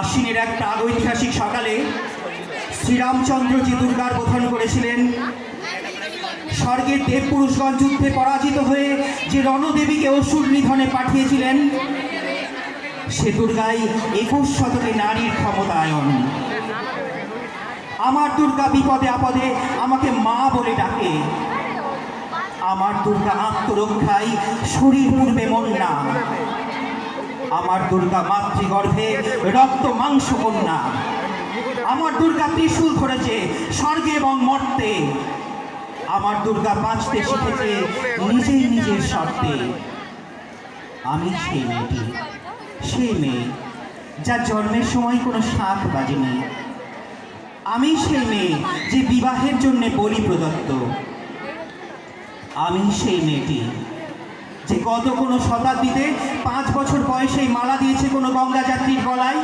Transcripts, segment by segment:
আশ্বিনের এক প্রাগৈতিহাসিক সকালে শ্রীরামচন্দ্র যে দুর্গার বোধন করেছিলেন, স্বর্গের দেবপুরুষগণ যুদ্ধে পরাজিত হয়ে যে রণদেবীকে অসুর নিধনে পাঠিয়েছিলেন, সে দুর্গাই 21 শতকে নারীর ক্ষমতায়ন। আমার দুর্গা বিপদে আপদে আমাকে মা বলে ডাকে। আমার দুর্গা আত্মরক্ষায় শরীর পূর্বে মন না। আমার দুর্গা মাতৃগর্ভে রক্ত মাংস কন্যা। আমার দুর্গা ত্রিশূল ধরেছে স্বর্গে এবং মর্তে। আমার দুর্গা বাঁচতে শিখেছে নিজেই নিজের শর্তে। আমি সেই মেয়েটি, সেই মেয়ে যার জন্মের সময় কোনো শাঁখ বাজেনি। আমি সেই মেয়ে যে বিবাহের জন্য বলি প্রদত্ত। আমি সেই মেয়েটি যে গত কোনো শতাব্দীতে 5 বছর বয়সেই মালা দিয়েছে কোনো গঙ্গা যাত্রীর গলায়।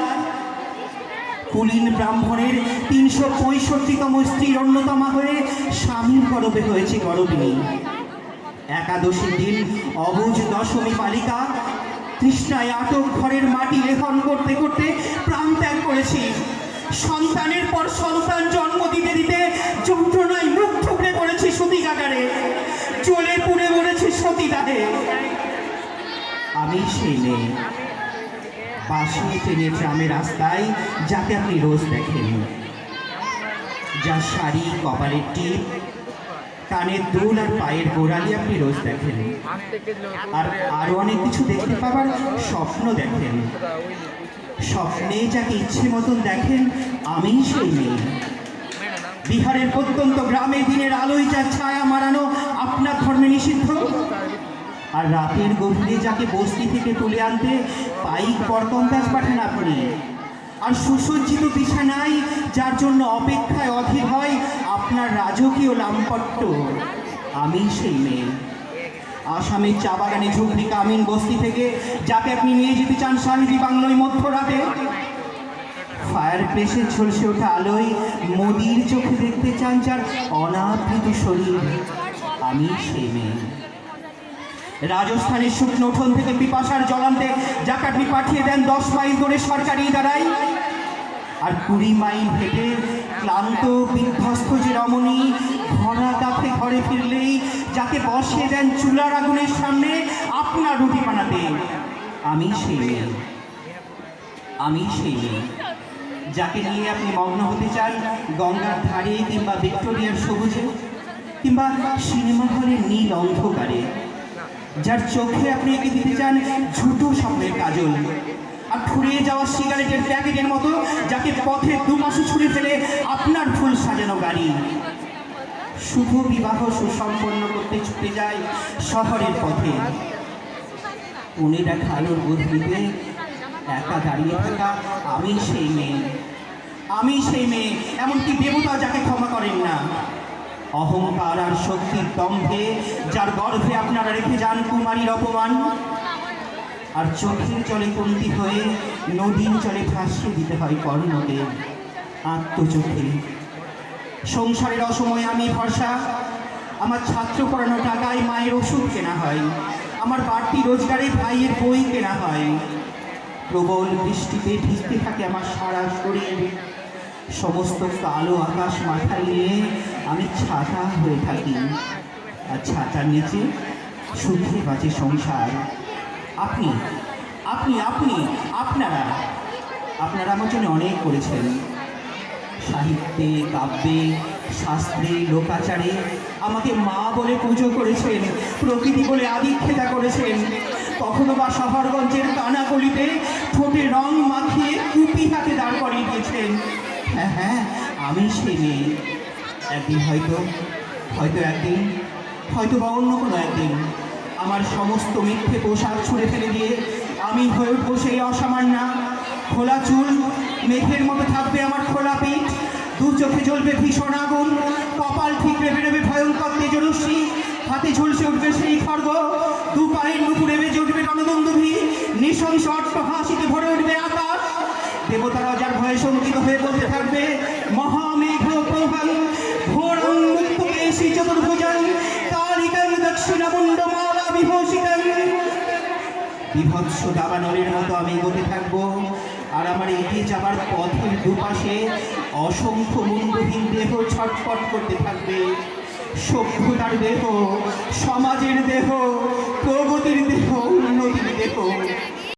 কুলীন ব্রাহ্মণের 365তম স্ত্রীর অন্যতমা হয়ে স্বামীর গর্ভে হয়েছে গর্ভিণী। একাদশীর দিন অবুঝ দশমী বালিকা তৃষ্ণায় আটক ঘরের মাটি লেখন করতে করতে প্রাণ ত্যাগ করেছি। সন্তানের পর সন্তান জন্ম দিতে দিতে যন্ত্রণায় মুখ ঠুকরে পড়েছি সতীকাগারে, জ্বলে পুড়ে মরেছি সতীদাহে। আমি সেই মেয়ে বাসি ট্রেনে ট্রামের রাস্তায় যাকে আপনি রোজ দেখেন, যার শাড়ি, কপালের টিপ, কানের দুল আর পায়ের গোড়ালি আপনি রোজ দেখেন। আর আরো অনেক কিছু দেখতে পাবার স্বপ্ন দেখেন। স্বপ্নে যাকে ইচ্ছে মতন দেখেন, আমি সেই মেয়ে। বিহারের প্রত্যন্ত গ্রামে দিনের আলোয় যার ছায়া মারানো আপনার ধর্মে নিষিদ্ধ। আর রাতের গভীরে যাকে বস্তি থেকে তুলে আনতে পাইক পরকন্দাজ পাঠান আপনি। আর সুসজ্জিত বিছানায় যার জন্য অপেক্ষায় অধীর হয় আপনার রাজকীয় লামপট্ট, আমি সেই মেয়ে। আসামের চা বাগানে ঝুপড়ি কামিন বস্তি থেকে যাকে আপনি নিয়ে যেতে চান শাহিদি বাংলোয় মধ্যরাতে। ফায়ার প্লেসে ঝলসে ওঠা আলোয় মোদির চোখে দেখতে চান যার অনাবৃত শরীর, আমি সেই মেয়ে। রাজস্থানের শুকনো উঠোন থেকে পিপাসার জলান্তে যাকে আপনি পাঠিয়ে দেন 10 মাইল করে সরকারি দাঁড়াই। আর 20 মাইল হেঁটে ক্লান্ত বিধ্বস্ত যে রমণী ঘোড়া কাঁপে ঘরে ফিরলেই যাকে বসিয়ে দেন চুলার আগুনের সামনে আপনার রুটি বানাতে, আমি সেই মেয়ে। আমি সেই মেয়ে যাকে নিয়ে আপনি মগ্ন হতে চান গঙ্গার ধারে কিংবা ভিক্টোরিয়ার সবুজে কিংবা সিনেমা হলের নীল অন্ধকারে। যার চোখে আপনি এঁকে দিতে চান ঝুটো স্বপ্নের কাজল। আর ফুরিয়ে যাওয়া সিগারেটের প্যাকেটের মতো যাকে পথে দুপাশে ছুঁড়ে ফেলে আপনার ফুল সাজানো গাড়ি। শুভ বিবাহ সুসম্পন্ন করতে ছুটে যায় শহরের পথে। কোণে দেখা আলোর গভীরে একা দাঁড়িয়ে থাকা আমি সেই মেয়ে। আমি সেই মেয়ে, এমনকি দেবতা যাকে ক্ষমা করেন না। অহংকার আর শক্তির দম্ভে যার গর্ভে আপনারা রেখে যান কুমারীর অপমান। আর চোখের জলে কমতি হয়ে নদীর জলে ভাসিয়ে দিতে হয় কর্ণকে আত্মচোখে। সংসারের অসময়ে আমি ভরসা। আমার ছাত্র পড়ানো টাকায় মায়ের ওষুধ কেনা হয়। আমার বাড়তি রোজগারে ভাইয়ের বই কেনা হয়। প্রবল বৃষ্টিতে ভিজতে থাকে আমার সারা শরীর। সমস্ত কালো আকাশ মাথায় নিয়ে আমি ছাতা হয়ে থাকি। আর ছাতার নিচে সুখে বাঁচে সংসার। আপনি আপনি আপনি আপনারা আপনারা আমার জন্য অনেক করেছেন। সাহিত্যে, কাব্যে, শাস্ত্রে, লোকাচারে আমাকে মা বলে পুজো করেছেন, প্রকৃতি বলে আদিক্ষেতা করেছেন। কখনো বা শহরগঞ্জের কানাগলিতে ঠোঁটে রং মাখিয়ে কুপি হাতে দাঁড় করিয়ে দিয়েছেন। হ্যাঁ হ্যাঁ, আমি সেই মেয়ে। একদিন হয়তো একদিন হয়তো বা অন্য কোনো একদিন আমার সমস্ত মিথ্যে পোশাক ছুঁড়ে ফেলে দিয়ে আমি হয়ে উঠবো সেই অসামান্যা। খোলা চুল, মেঘের মতো থাকবে আমার খোলা পিঠ, দু চোখে জ্বলবে ভীষণ আগুন, কপাল ঠিকরে বেরোবে ভয়ঙ্কর তেজরশ্মি, হাতে ঝলসে উঠবে সেই খড়গ, দু পায়ের নুপুরে বেজে উঠবে রণদন্দুভি, নৃশংস অট্টহাসিতে ভরে উঠবে আকাশ। দেবতারা যার ভয়ে শঙ্কিত হয়ে বলতে থাকবে মহামেঘ প্রভাং ঘোরং মুক্তকেশী চতুর্ভুজাং কালিকাং দক্ষিণামুণ্ডমালা বিভূষিতাং। বিভৎস দাবানলের মতো আমি এগোতে থাকবো আর আমার এগিয়ে যাবার পথের দুপাশে অসংখ্য মুন্ডহীন দেহ ছটফট করতে থাকবে। সভ্যতার দেহ, সমাজের দেহ, প্রগতির দেহ, উন্নতির দেহ।